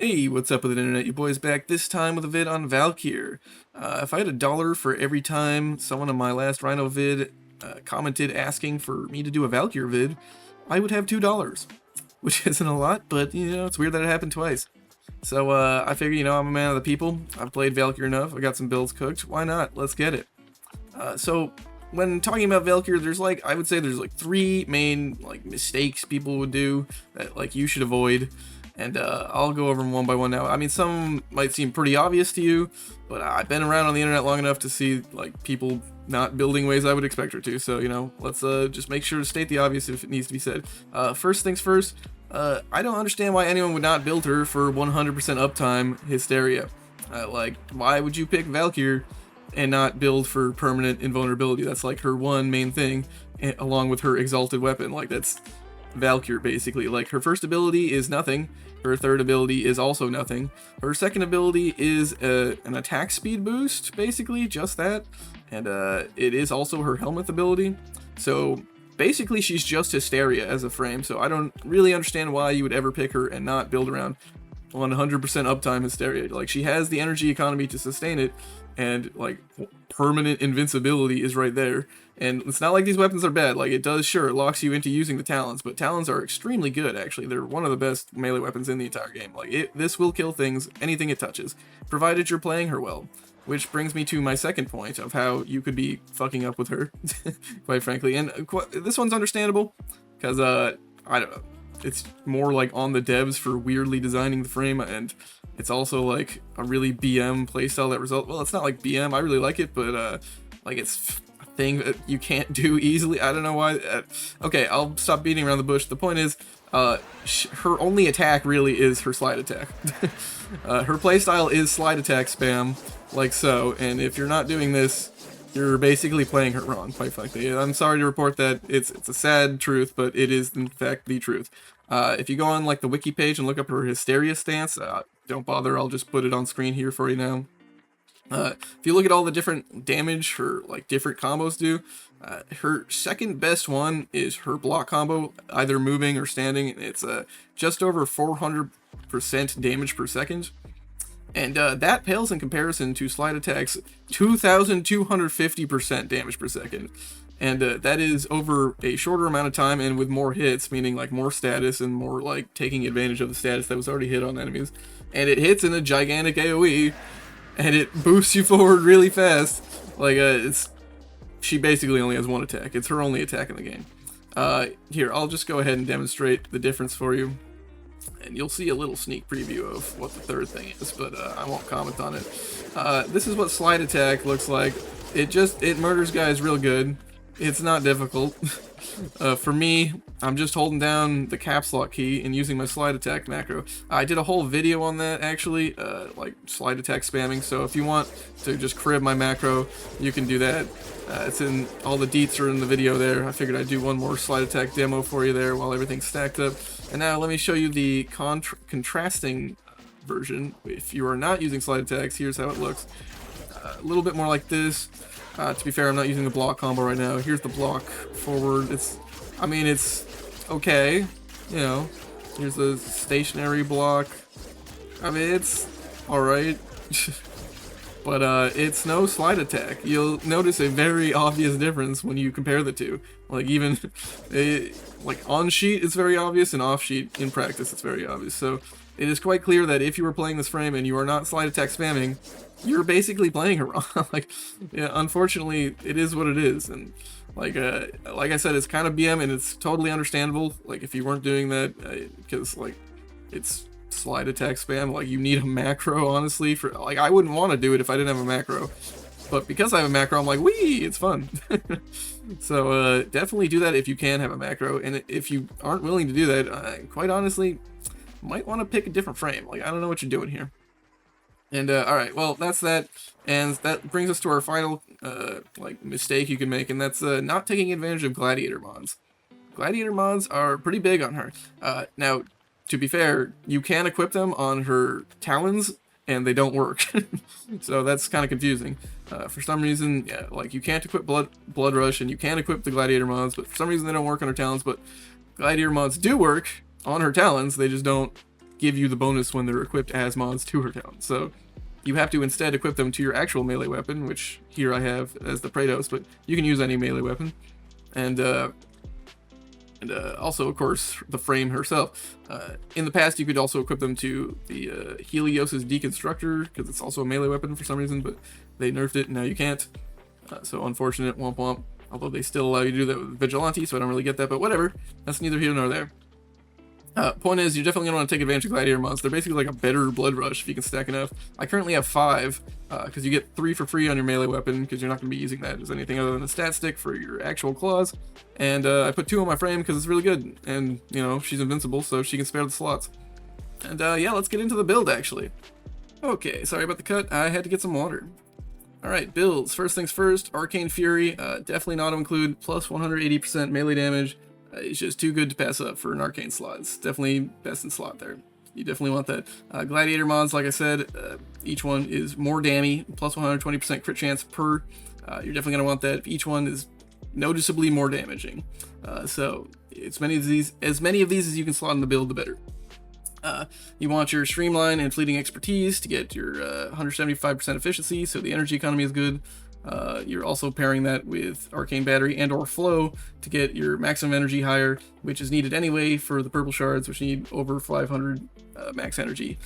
Hey, what's up with the internet? Your boy's back, this time with a vid on Valkyr. If I had $1 for every time someone on my last Rhino vid commented asking for me to do a Valkyr vid, I would have $2, which isn't a lot, but, it's weird that it happened twice. So, I figure, I'm a man of the people, I've played Valkyr enough, I got some builds cooked, why not? Let's get it. So, when talking about Valkyr, I would say there's three main, mistakes people would do that, you should avoid. And I'll go over them one by one now. I mean, some might seem pretty obvious to you, but I've been around on the internet long enough to see, people not building ways I would expect her to. So, let's just make sure to state the obvious if it needs to be said. First things first, I don't understand why anyone would not build her for 100% uptime Hysteria. Why would you pick Valkyr and not build for permanent invulnerability? That's, her one main thing, along with her exalted weapon. That's Valkyr, basically. Her first ability is nothing. Her third ability is also nothing. Her second ability is an attack speed boost, basically, just that. And it is also her helminth ability. So basically she's just Hysteria as a frame, so I don't really understand why you would ever pick her and not build around 100% uptime Hysteria. She has the energy economy to sustain it, and permanent invincibility is right there. And it's not like these weapons are bad. It does, sure, it locks you into using the talons, but talons are extremely good, actually. They're one of the best melee weapons in the entire game. This will kill things, anything it touches, provided you're playing her well. Which brings me to my second point of how you could be fucking up with her, quite frankly. And this one's understandable, because, I don't know, it's more on the devs for weirdly designing the frame, and it's also a really BM playstyle that result. Well, it's not BM, I really like it, but it's a thing that you can't do easily. I don't know why. Okay, I'll stop beating around the bush. The point is, her only attack really is her slide attack. Her playstyle is slide attack spam, like so, and if you're not doing this, you're basically playing her wrong, quite frankly. I'm sorry to report that. It's a sad truth, but it is in fact the truth. If you go on the wiki page and look up her Hysteria stance, don't bother, I'll just put it on screen here for you now. If you look at all the different damage her different combos do, her second best one is her block combo, either moving or standing. It's just over 400% damage per second. And that pales in comparison to slide attacks 2,250% damage per second. And that is over a shorter amount of time and with more hits, meaning more status and more taking advantage of the status that was already hit on enemies. And it hits in a gigantic AoE, and it boosts you forward really fast. She basically only has one attack. It's her only attack in the game. Here, I'll just go ahead and demonstrate the difference for you. And you'll see a little sneak preview of what the third thing is, but I won't comment on it. This is what slide attack looks like. It murders guys real good. It's not difficult. For me, I'm just holding down the caps lock key and using my slide attack macro. I did a whole video on that, actually, slide attack spamming, so if you want to just crib my macro, you can do that. It's in, all the deets are in the video there. I figured I'd do one more slide attack demo for you there while everything's stacked up. And now let me show you the contrasting version. If you are not using slide attacks, here's how it looks. A little bit more like this. To be fair, I'm not using the block combo right now. Here's the block forward. It's okay. Here's the stationary block. It's alright. But it's no slide attack. You'll notice a very obvious difference when you compare the two. Even on sheet it's very obvious, and off sheet in practice it's very obvious. So it is quite clear that if you were playing this frame and you are not slide attack spamming, you're basically playing her wrong. Yeah, unfortunately, it is what it is, and like I said, it's kind of BM, and it's totally understandable. If you weren't doing that, because it's slide attack spam. You need a macro, honestly. For I wouldn't want to do it if I didn't have a macro, but because I have a macro, I'm wee, it's fun. So definitely do that if you can have a macro, and if you aren't willing to do that, quite honestly, might want to pick a different frame. I don't know what you're doing here. And alright, well, that's that, and that brings us to our final mistake you can make, and that's not taking advantage of Gladiator mods. Gladiator mods are pretty big on her. Now, to be fair, you can equip them on her talons, and they don't work. So that's kind of confusing. For some reason, yeah, you can't equip Blood Rush, and you can equip the Gladiator mods, but for some reason they don't work on her talons. But Gladiator mods do work on her talons, they just don't give you the bonus when they're equipped as mods to her talons. So you have to instead equip them to your actual melee weapon, which here I have as the Praetos, but you can use any melee weapon. And also, of course, the frame herself. In the past, you could also equip them to the Helios' Deconstructor, because it's also a melee weapon for some reason, but they nerfed it, and now you can't. So unfortunate, womp womp. Although they still allow you to do that with Vigilante, so I don't really get that, but whatever. That's neither here nor there. Point is, you're definitely going to want to take advantage of Gladiator mods. They're basically like a better Blood Rush if you can stack enough. I currently have 5, because you get 3 for free on your melee weapon, because you're not going to be using that as anything other than a stat stick for your actual claws. And I put 2 on my frame because it's really good, and, you know, she's invincible, so she can spare the slots. And yeah, let's get into the build, actually. Okay, sorry about the cut. I had to get some water. Alright, builds. First things first, Arcane Fury. Definitely not to include plus 180% melee damage. It's just too good to pass up for an arcane slot. It's definitely best in slot there. You definitely want that. Gladiator mods, like I said, each one is more dammy, plus 120% crit chance per. You're definitely going to want that. Each one is noticeably more damaging. So as many of these as you can slot in the build, the better. You want your Streamline and Fleeting Expertise to get your 175% efficiency, so the energy economy is good. You're also pairing that with Arcane Battery and or Flow to get your maximum energy higher, which is needed anyway for the purple shards, which need over 500 max energy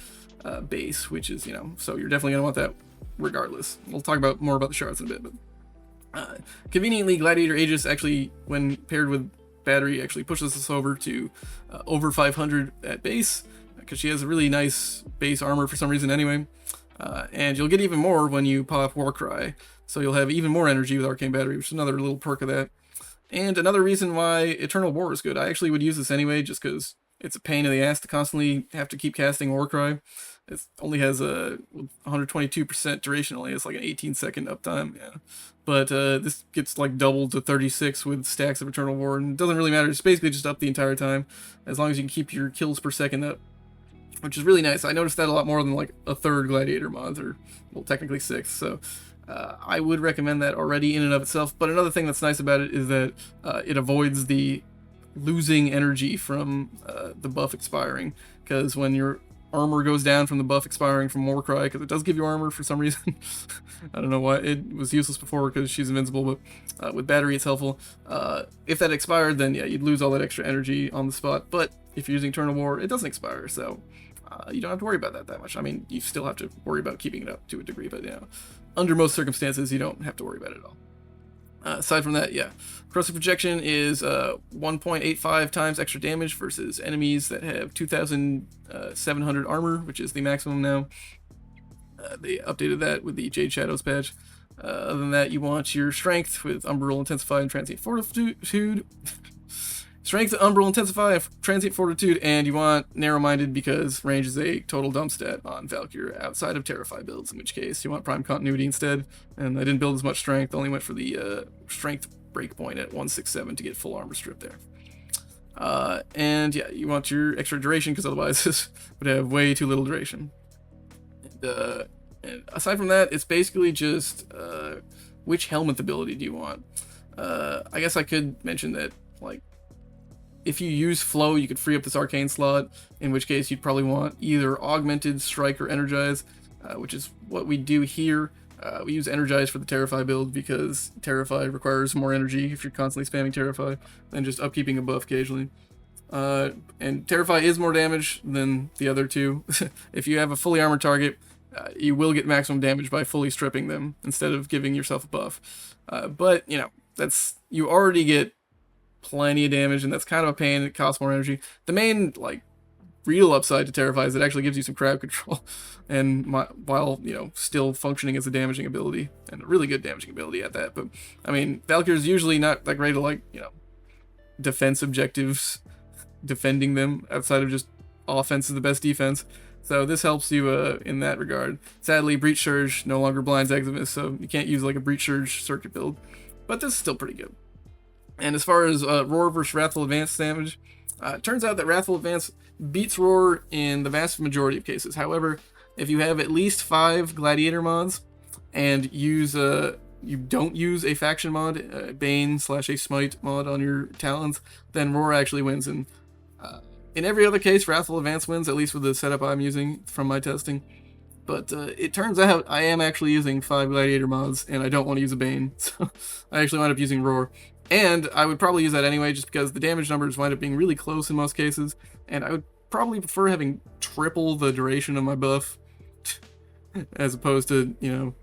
base, which is, you know, so you're definitely going to want that regardless. We'll talk more about the shards in a bit, but conveniently, Gladiator Aegis actually, when paired with Battery, actually pushes us over to over 500 at base, because she has a really nice base armor for some reason anyway. And you'll get even more when you pop Warcry, so you'll have even more energy with Arcane Battery, which is another little perk of that. And another reason why Eternal War is good. I actually would use this anyway, just because it's a pain in the ass to constantly have to keep casting Warcry. It only has a 122% duration, only has like an 18-second uptime, yeah. But this gets like doubled to 36 with stacks of Eternal War, and it doesn't really matter. It's basically just up the entire time, as long as you can keep your kills per second up, which is really nice. I noticed that a lot more than like a third Gladiator mod, or, well, technically 6, so I would recommend that already in and of itself. But another thing that's nice about it is that it avoids the losing energy from the buff expiring, because when your armor goes down from the buff expiring from Warcry, because it does give you armor for some reason. I don't know why. It was useless before because she's invincible, but with Battery it's helpful. If that expired, then yeah, you'd lose all that extra energy on the spot, but if you're using Eternal War, it doesn't expire, so you don't have to worry about that much. I mean, you still have to worry about keeping it up to a degree, but, you know, under most circumstances, you don't have to worry about it at all. Aside from that, yeah, Corrosive Projection is 1.85 times extra damage versus enemies that have 2,700 armor, which is the maximum now. They updated that with the Jade Shadows patch. Other than that, you want your Strength with Umbral Intensify and Transient Fortitude. Strength, Umbral Intensify, Transient Fortitude, and you want Narrow-Minded because range is a total dump stat on Valkyr outside of Terrify builds, in which case you want Prime Continuity instead. And I didn't build as much Strength, only went for the Strength breakpoint at 167 to get full armor strip there. And yeah, you want your extra duration because otherwise this would have way too little duration. And aside from that, it's basically just which helminth ability do you want? I guess I could mention that, like, if you use Flow, you could free up this Arcane slot, in which case you'd probably want either Augmented, Strike, or Energize, which is what we do here. We use Energize for the Terrify build because Terrify requires more energy if you're constantly spamming Terrify than just upkeeping a buff occasionally. And Terrify is more damage than the other two. If you have a fully armored target, you will get maximum damage by fully stripping them instead of giving yourself a buff. But, you know, you already get plenty of damage, and that's kind of a pain. It costs more energy. The main, like, real upside to Terrify is it actually gives you some crowd control, and while, you know, still functioning as a damaging ability, and a really good damaging ability at that. But, I mean, Valkyr's usually not that great at, like, you know, defense objectives, defending them, outside of just offense is the best defense. So this helps you in that regard. Sadly, Breach Surge no longer blinds Eximus, so you can't use, like, a Breach Surge circuit build. But this is still pretty good. And as far as Roar versus Wrathful Advance damage, it turns out that Wrathful Advance beats Roar in the vast majority of cases. However, if you have at least 5 Gladiator mods and you don't use a faction mod, Bane / a Smite mod on your Talons, then Roar actually wins. And In every other case, Wrathful Advance wins, at least with the setup I'm using from my testing. But it turns out I am actually using 5 Gladiator mods, and I don't want to use a Bane, so I actually wind up using Roar. And I would probably use that anyway, just because the damage numbers wind up being really close in most cases, and I would probably prefer having triple the duration of my buff, as opposed to, you know,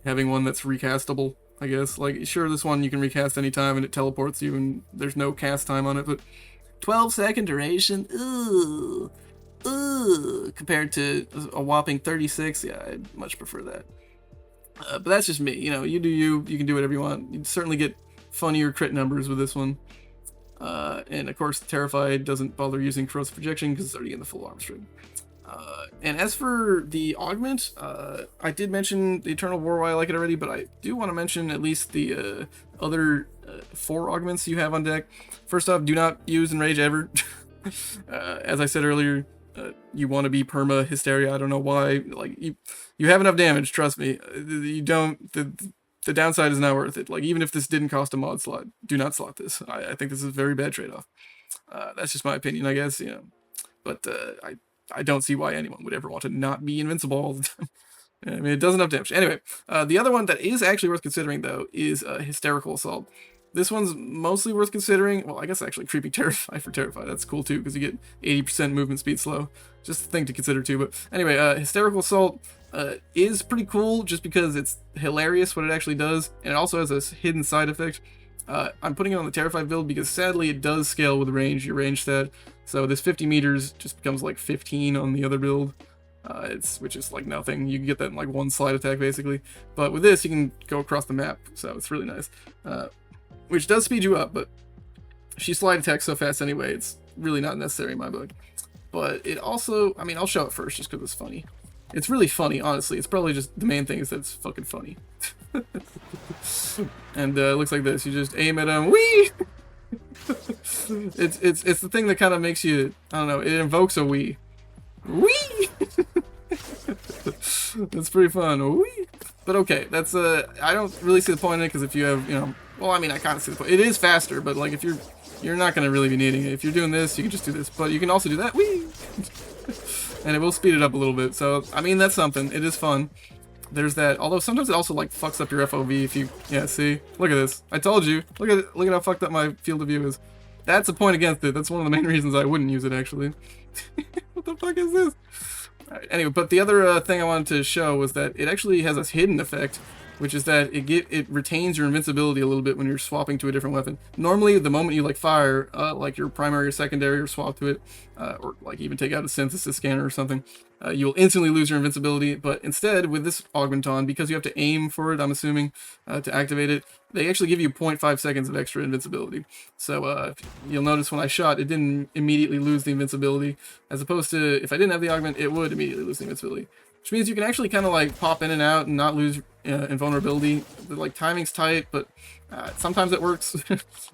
having one that's recastable, I guess. Like, sure, this one you can recast anytime and it teleports you and there's no cast time on it, but 12-second duration, ooh, compared to a whopping 36, yeah, I'd much prefer that. But that's just me, you know, you do you can do whatever you want. You certainly get funnier crit numbers with this one. And of course, Terrified doesn't bother using Corrosive Projection because it's already in the full arm string. And as for the augment, I did mention the Eternal War why I like it already, but I do want to mention at least the other 4 augments you have on deck. First off, do not use Enrage ever. As I said earlier, you want to be perma Hysteria. I don't know why. Like, you have enough damage, trust me. You don't... The downside is not worth it. Like, even if this didn't cost a mod slot, do not slot this. I think this is a very bad trade-off. That's just my opinion, I guess, you know. But I don't see why anyone would ever want to not be invincible all the time. I mean, it does enough damage. Anyway, the other one that is actually worth considering, though, is Hysterical Assault. This one's mostly worth considering. Well, I guess actually Creeping Terrify for Terrify. That's cool, too, because you get 80% movement speed slow. Just a thing to consider, too. But anyway, Hysterical Assault is pretty cool just because it's hilarious what it actually does. And it also has a hidden side effect. I'm putting it on the Terrify build because sadly it does scale with range, your range stat. So this 50 meters just becomes like 15 on the other build. Which is like nothing. You can get that in like one slide attack basically. But with this you can go across the map, so it's really nice. Which does speed you up, but she slide attacks so fast anyway, it's really not necessary in my book. But it also, I mean, I'll show it first just because it's funny. It's really funny, honestly. It's probably just the main thing is that it's fucking funny. And it looks like this. You just aim at them. Wee! It's the thing that kind of makes you, I don't know, it invokes a wee. Wee! That's pretty fun. Wee! But okay, that's I don't really see the point in it because if you have, you know, well, I mean, I kind of see the point. It is faster, but like if you're not going to really be needing it. If you're doing this, you can just do this, but you can also do that. Wee! And it will speed it up a little bit. So, I mean, that's something. It is fun. There's that. Although sometimes it also like fucks up your FOV if you, yeah, see? Look at this. I told you. Look at how fucked up my field of view is. That's a point against it. That's one of the main reasons I wouldn't use it, actually. What the fuck is this? Right, anyway, but the other thing I wanted to show was that it actually has a hidden effect, which is that it retains your invincibility a little bit when you're swapping to a different weapon. Normally, the moment you like fire, like your primary or secondary, or swap to it, or like even take out a synthesis scanner or something, you will instantly lose your invincibility. But instead, with this augment on, because you have to aim for it, I'm assuming, to activate it, they actually give you 0.5 seconds of extra invincibility. So you'll notice when I shot, it didn't immediately lose the invincibility, as opposed to if I didn't have the augment, it would immediately lose the invincibility. Which means you can actually kind of like pop in and out and not lose invulnerability. The like timing's tight, but sometimes it works.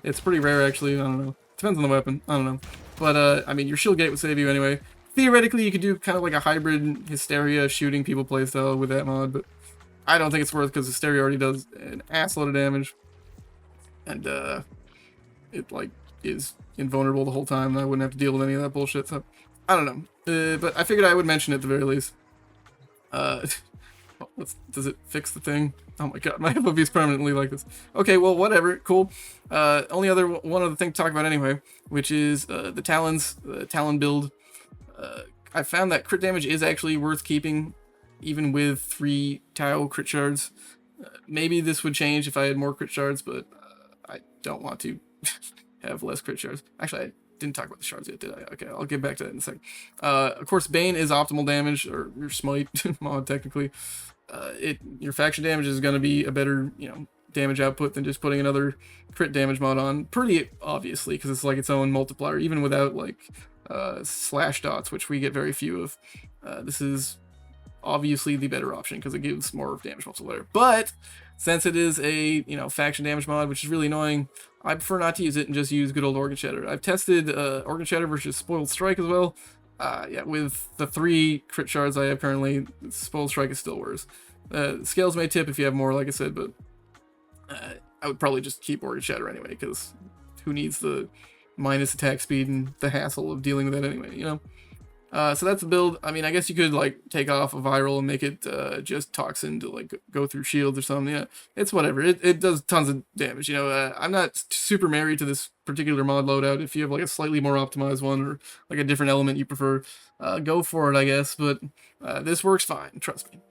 It's pretty rare actually. I don't know. Depends on the weapon. I don't know. But I mean, your shield gate would save you anyway. Theoretically, you could do kind of like a hybrid Hysteria shooting people playstyle with that mod, but I don't think it's worth because Hysteria already does an assload of damage, and it like is invulnerable the whole time. And I wouldn't have to deal with any of that bullshit. So I don't know. But I figured I would mention it at the very least. Does it fix the thing? Oh my god, my FOV is permanently like this. Okay, well, whatever, cool. Only one other thing to talk about anyway, which is the talons, the talon build. I found that crit damage is actually worth keeping, even with 3 Tau crit shards. Maybe this would change if I had more crit shards, but I don't want to have less crit shards. Actually, I didn't talk about the shards yet, did I? Okay, I'll get back to that in a second. Of course, Bane is optimal damage, or your smite mod, technically. Your faction damage is going to be a better, you know, damage output than just putting another crit damage mod on. Pretty obviously, because it's like its own multiplier, even without, like, slash dots, which we get very few of. This is obviously the better option, because it gives more damage multiplier. But since it is a, you know, faction damage mod, which is really annoying, I prefer not to use it and just use good old Organ Shatter. I've tested Organ Shatter versus Spoiled Strike as well. Yeah, with the 3 crit shards I have currently, Spoiled Strike is still worse. Scales may tip if you have more, like I said, but I would probably just keep Organ Shatter anyway, because who needs the minus attack speed and the hassle of dealing with that anyway, you know? So that's the build. I mean, I guess you could, like, take off a viral and make it just toxin to, like, go through shields or something. Yeah, it's whatever. It does tons of damage, you know? I'm not super married to this particular mod loadout. If you have, like, a slightly more optimized one or, like, a different element you prefer, go for it, I guess. But this works fine, trust me.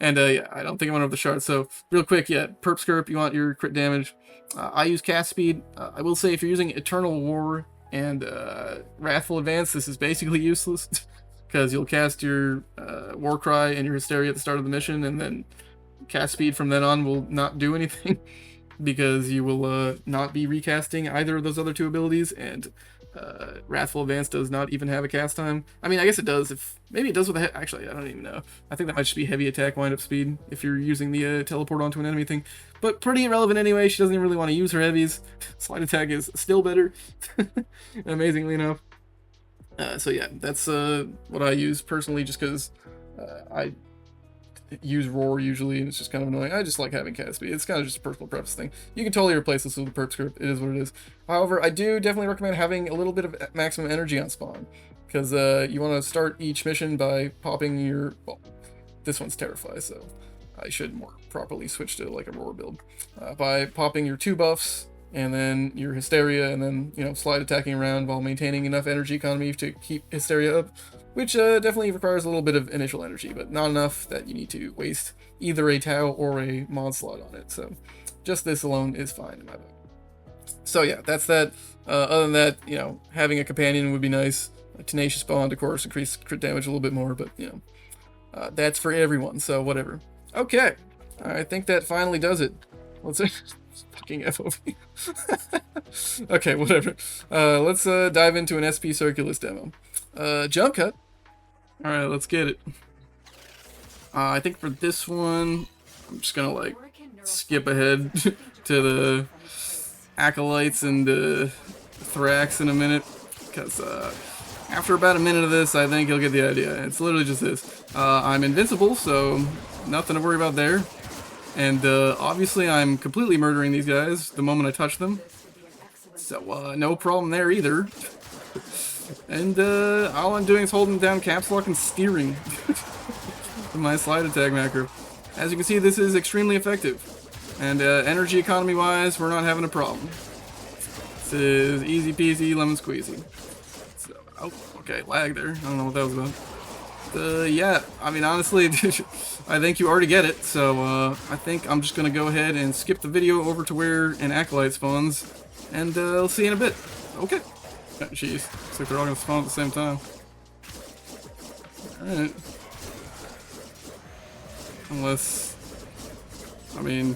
And, yeah, I don't think I'm going over the shards. So, real quick, yeah, perp skirp, you want your crit damage. I use cast speed. I will say if you're using Eternal War and Wrathful Advance, this is basically useless because you'll cast your War Cry and your Hysteria at the start of the mission, and then cast speed from then on will not do anything because you will not be recasting either of those other two abilities, and Wrathful Advance does not even have a cast time. I mean, I guess it does. Maybe it does with a actually, I don't even know. I think that might just be heavy attack wind up speed if you're using the teleport onto an enemy thing. But pretty irrelevant anyway. She doesn't even really want to use her heavies. Slide attack is still better, amazingly enough. So yeah, that's what I use personally, just because I use Roar usually, and it's just kind of annoying. I just like having cast speed. It's kind of just a personal preference thing. You can totally replace this with a perp script. It is what it is. However, I do definitely recommend having a little bit of maximum energy on spawn, because you want to start each mission by popping your... Well, this one's Terrify, so I should more properly switch to like a Roar build. By popping your 2 buffs, and then your Hysteria, and then, you know, slide attacking around while maintaining enough energy economy to keep Hysteria up, which definitely requires a little bit of initial energy, but not enough that you need to waste either a Tau or a mod slot on it. So just this alone is fine in my book. So yeah, that's that. Other than that, you know, having a companion would be nice. A Tenacious Bond, of course, increase crit damage a little bit more, but, you know, that's for everyone, so whatever. Okay, I think that finally does it. Let's fucking FOV. Okay, whatever. Let's dive into an SP Circulus demo. Jump cut. Alright, let's get it. I think for this one, I'm just gonna, like, skip ahead to the acolytes and Thrax in a minute, because after about a minute of this, I think you'll get the idea. It's literally just this. I'm invincible, so nothing to worry about there. And obviously I'm completely murdering these guys the moment I touch them. So no problem there either. And all I'm doing is holding down caps lock and steering with my slide attack macro. As you can see, this is extremely effective. And energy economy wise, we're not having a problem. This is easy peasy lemon squeezy. So, oh, okay, lag there. I don't know what that was about. Yeah, I mean, honestly, I think you already get it, so I think I'm just going to go ahead and skip the video over to where an acolyte spawns, and I'll see you in a bit. Okay. Oh, jeez, looks like they're all going to spawn at the same time. Alright. Unless, I mean,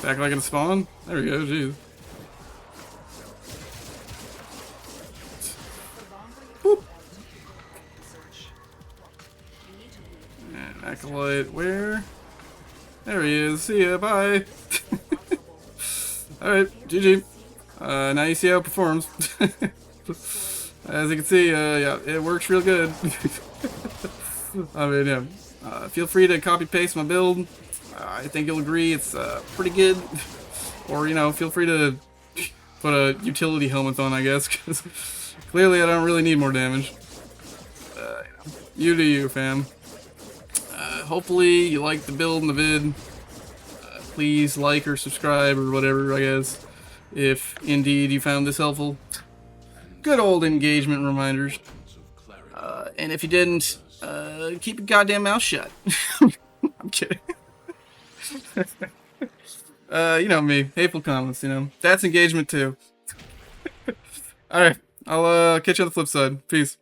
act like it's spawn? There we go, jeez. Boop. And acolyte, where? There he is. See ya, bye. Alright, GG. Now you see how it performs. As you can see, yeah, it works real good. I mean, yeah. Feel free to copy paste my build. I think you'll agree it's pretty good. Or, you know, feel free to put a utility helminth on, I guess, because clearly I don't really need more damage. You do you, fam. Hopefully you like the build and the vid. Please like or subscribe or whatever, I guess, if indeed you found this helpful. Good old engagement reminders. And if you didn't, keep your goddamn mouth shut. I'm kidding. You know me, hateful comments, you know. That's engagement too. Alright, I'll catch you on the flip side. Peace.